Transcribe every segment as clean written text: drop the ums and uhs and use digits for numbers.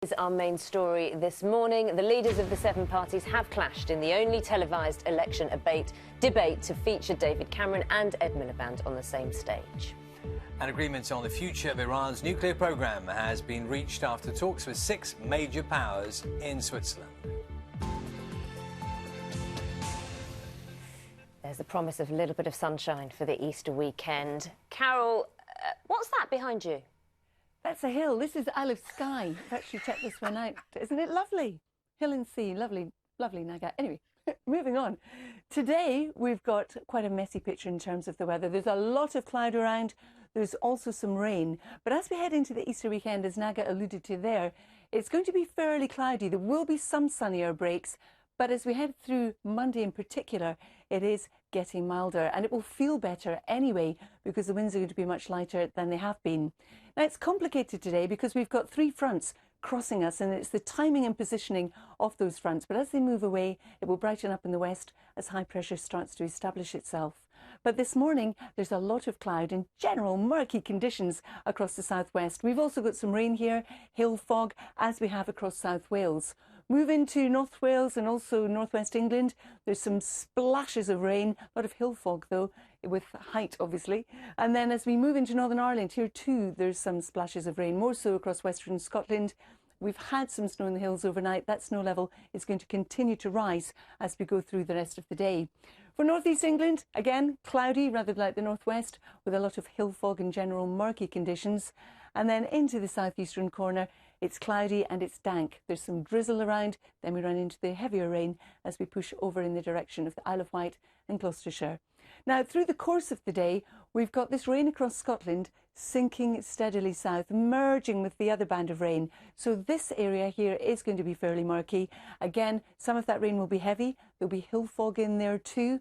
Is our main story this morning. The leaders of the seven parties have clashed in the only televised election debate to feature David Cameron and Ed Miliband on the same stage. An agreement on the future of Iran's nuclear programme has been reached after talks with 6 major powers in Switzerland. There's the promise of a little bit of sunshine for the Easter weekend. Carol, what's that behind you? That's a hill. This is Isle of Skye. I've actually checked this one out. Isn't it lovely? Hill and sea. Lovely, lovely Naga. Anyway, moving on. Today, we've got quite a messy picture in terms of the weather. There's a lot of cloud around. There's also some rain. But as we head into the Easter weekend, as Naga alluded to there, it's going to be fairly cloudy. There will be some sunnier breaks. But as we head through Monday in particular, it is getting milder and it will feel better anyway because the winds are going to be much lighter than they have been. Now, it's complicated today because we've got 3 fronts crossing us and it's the timing and positioning of those fronts. But as they move away, it will brighten up in the west as high pressure starts to establish itself. But this morning, there's a lot of cloud and general murky conditions across the southwest. We've also got some rain here, hail fog, as we have across South Wales. Move into North Wales and also northwest England. There's some splashes of rain, a lot of hill fog though, with height obviously. And then as we move into Northern Ireland, here too, there's some splashes of rain, more so across western Scotland. We've had some snow in the hills overnight. That snow level is going to continue to rise as we go through the rest of the day. For northeast England, again, cloudy rather like the northwest, with a lot of hill fog and general murky conditions. And then into the southeastern corner, it's cloudy and it's dank. There's some drizzle around, then we run into the heavier rain as we push over in the direction of the Isle of Wight and Gloucestershire. Now, through the course of the day, we've got this rain across Scotland sinking steadily south, merging with the other band of rain. So this area here is going to be fairly murky. Again, some of that rain will be heavy. There'll be hill fog in there too.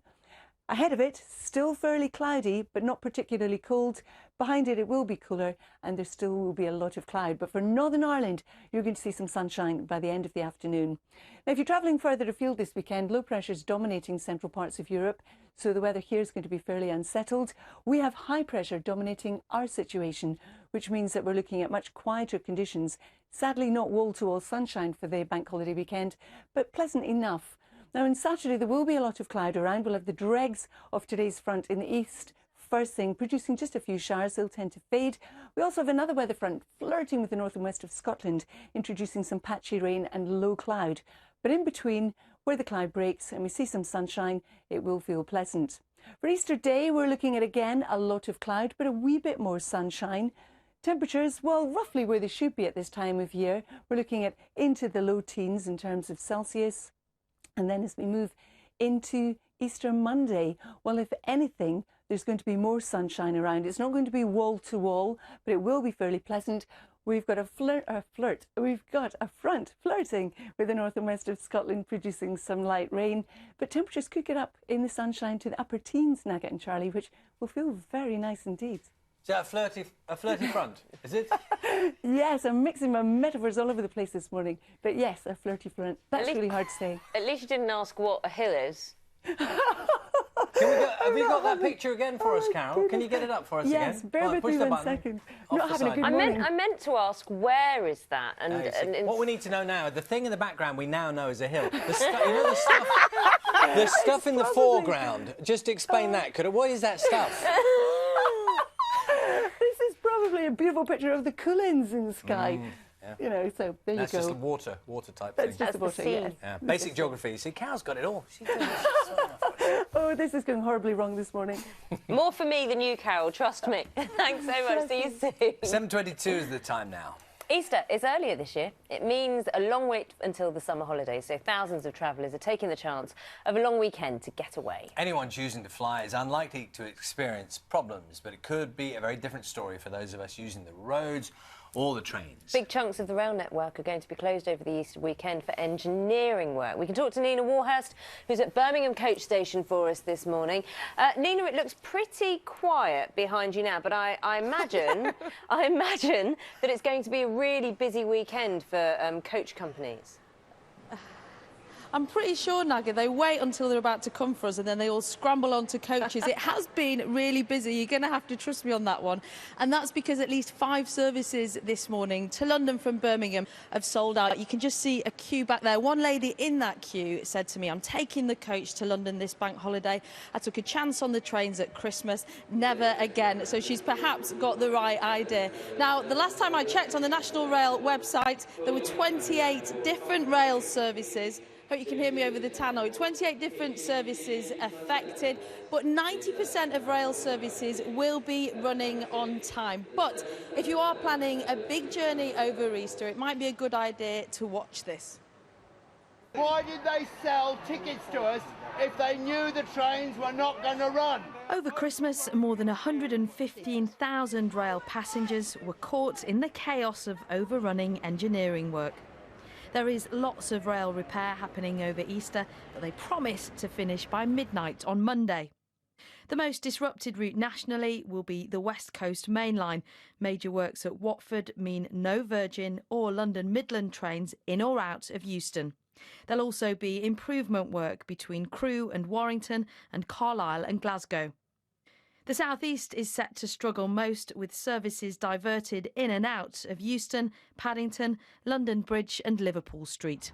Ahead of it, still fairly cloudy, but not particularly cold. Behind it, it will be cooler and there still will be a lot of cloud. But for Northern Ireland, you're going to see some sunshine by the end of the afternoon. Now, if you're travelling further afield this weekend, low pressure is dominating central parts of Europe, so the weather here is going to be fairly unsettled. We have high pressure dominating our situation, which means that we're looking at much quieter conditions. Sadly, not wall-to-wall sunshine for the bank holiday weekend, but pleasant enough. Now, on Saturday, there will be a lot of cloud around. We'll have the dregs of today's front in the east first thing, producing just a few showers. They'll tend to fade. We also have another weather front flirting with the north and west of Scotland, introducing some patchy rain and low cloud. But in between, where the cloud breaks and we see some sunshine, it will feel pleasant. For Easter Day, we're looking at, again, a lot of cloud, but a wee bit more sunshine. Temperatures, well, roughly where they should be at this time of year. We're looking at into the low teens in terms of Celsius. And then as we move into Easter Monday, well, if anything, there's going to be more sunshine around. It's not going to be wall to wall, but it will be fairly pleasant. We've got a front flirting with the north and west of Scotland, producing some light rain. But temperatures could get up in the sunshine to the upper teens, Nugget and Charlie, which will feel very nice indeed. Is that a flirty front, is it? Yes, I'm mixing my metaphors all over the place this morning. But yes, a flirty front. That's really hard to say. At least you didn't ask what a hill is. Have you got that picture again for us, Carol? Goodness. Can you get it up for us again? Yes, bear with me 1 second. Not having a good morning. I meant to ask, where is that? And what we need to know now, the thing in the background we now know is a hill. The stuff in the foreground. Just explain that. What is that stuff? This is probably a beautiful picture of the Cullens in the sky. Yeah. You know, so there you go. That's just a water type That's thing. just the water, yeah. Yeah. Basic geography. See, Carol's got it all. She's doing it. Oh, this is going horribly wrong this morning. More for me than you, Carol, trust me. Thanks so much. See you soon. 7:22 is the time now. Easter is earlier this year. It means a long wait until the summer holidays, so thousands of travellers are taking the chance of a long weekend to get away. Anyone choosing to fly is unlikely to experience problems, but it could be a very different story for those of us using the roads or the trains. Big chunks of the rail network are going to be closed over the Easter weekend for engineering work. We can talk to Nina Warhurst, who's at Birmingham Coach Station for us this morning. Nina, it looks pretty quiet behind you now, but I imagine that it's going to be a really busy weekend for coach companies. I'm pretty sure, Naga, they wait until they're about to come for us and then they all scramble onto coaches. It has been really busy. You're going to have to trust me on that one. And that's because at least 5 services this morning to London from Birmingham have sold out. You can just see a queue back there. One lady in that queue said to me, I'm taking the coach to London this bank holiday. I took a chance on the trains at Christmas. Never again. So she's perhaps got the right idea. Now, the last time I checked on the National Rail website, there were 28 different rail services. Hope you can hear me over the tannoy. 28 different services affected, but 90% of rail services will be running on time. But if you are planning a big journey over Easter, it might be a good idea to watch this. Why did they sell tickets to us if they knew the trains were not going to run? Over Christmas, more than 115,000 rail passengers were caught in the chaos of overrunning engineering work. There is lots of rail repair happening over Easter, but they promise to finish by midnight on Monday. The most disrupted route nationally will be the West Coast Main Line. Major works at Watford mean no Virgin or London Midland trains in or out of Euston. There'll also be improvement work between Crewe and Warrington and Carlisle and Glasgow. The South East is set to struggle most, with services diverted in and out of Euston, Paddington, London Bridge and Liverpool Street.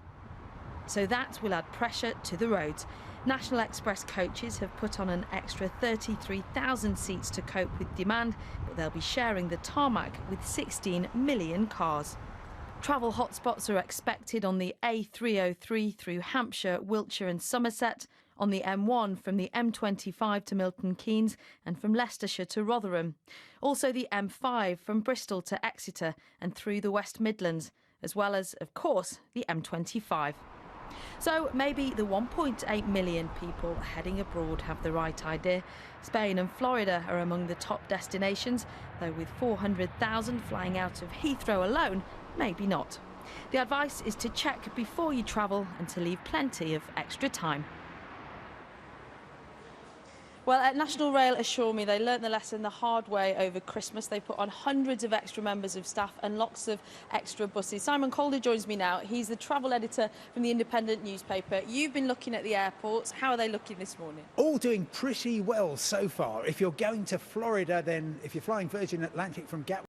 So that will add pressure to the roads. National Express coaches have put on an extra 33,000 seats to cope with demand, but they'll be sharing the tarmac with 16 million cars. Travel hotspots are expected on the A303 through Hampshire, Wiltshire and Somerset, on the M1 from the M25 to Milton Keynes and from Leicestershire to Rotherham. Also the M5 from Bristol to Exeter and through the West Midlands, as well as, of course, the M25. So maybe the 1.8 million people heading abroad have the right idea. Spain and Florida are among the top destinations, though with 400,000 flying out of Heathrow alone, maybe not. The advice is to check before you travel and to leave plenty of extra time. Well, at National Rail assure me they learnt the lesson the hard way over Christmas. They put on hundreds of extra members of staff and lots of extra buses. Simon Calder joins me now. He's the travel editor from the Independent newspaper. You've been looking at the airports. How are they looking this morning? All doing pretty well so far. If you're going to Florida, then if you're flying Virgin Atlantic from Gatwick,